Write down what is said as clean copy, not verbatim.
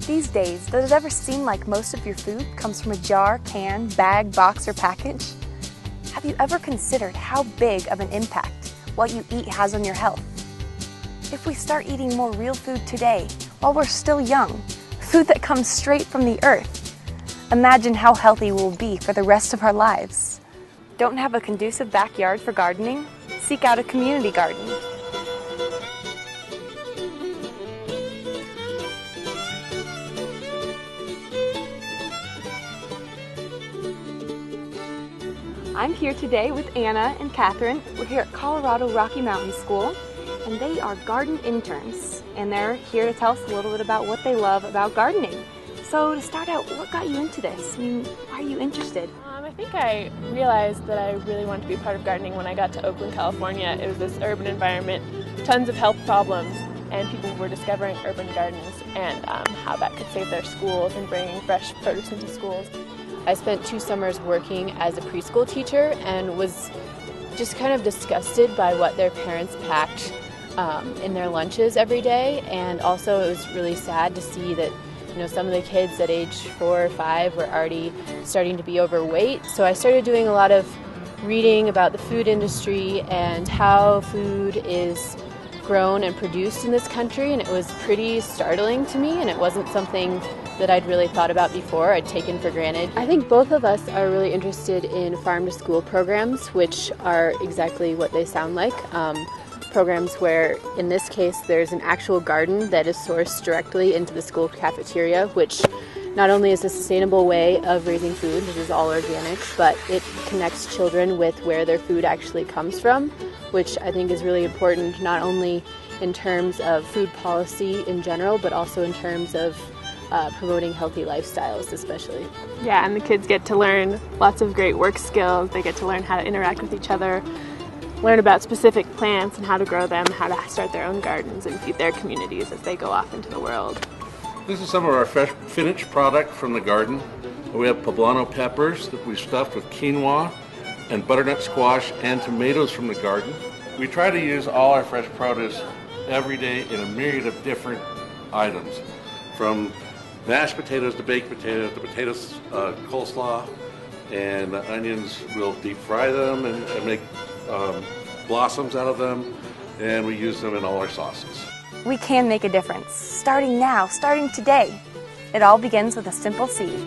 These days, does it ever seem like most of your food comes from a jar, can, bag, box, or package? Have you ever considered how big of an impact what you eat has on your health? If we start eating more real food today, while we're still young, food that comes straight from the earth, imagine how healthy we'll be for the rest of our lives. Don't have a conducive backyard for gardening? Seek out a community garden. I'm here today with Anna and Catherine. We're here at Colorado Rocky Mountain School, and they are garden interns, and they're here to tell us a little bit about what they love about gardening. So to start out, what got you into this? I mean, why are you interested? I think I realized that I really wanted to be part of gardening when I got to Oakland, California. It was this urban environment, tons of health problems, and people were discovering urban gardens and how that could save their schools and bringing fresh produce into schools. I spent 2 summers working as a preschool teacher and was just kind of disgusted by what their parents packed in their lunches every day, and also it was really sad to see that some of the kids at age 4 or 5 were already starting to be overweight. So I started doing a lot of reading about the food industry and how food is grown and produced in this country, and it was pretty startling to me, and it wasn't something that I'd really thought about before, I'd taken for granted. I think both of us are really interested in farm-to-school programs, which are exactly what they sound like. Programs where, in this case, there's an actual garden that is sourced directly into the school cafeteria, which not only is a sustainable way of raising food, this is all organic, but it connects children with where their food actually comes from, which I think is really important, not only in terms of food policy in general, but also in terms of promoting healthy lifestyles especially. Yeah, and the kids get to learn lots of great work skills. They get to learn how to interact with each other, learn about specific plants and how to grow them, how to start their own gardens and feed their communities as they go off into the world. This is some of our fresh finished product from the garden. We have poblano peppers that we stuffed with quinoa and butternut squash and tomatoes from the garden. We try to use all our fresh produce every day in a myriad of different items, from mashed potatoes to baked potatoes, the potatoes coleslaw, and the onions, we'll deep fry them and make blossoms out of them, and we use them in all our sauces. We can make a difference, starting now, starting today. It all begins with a simple seed.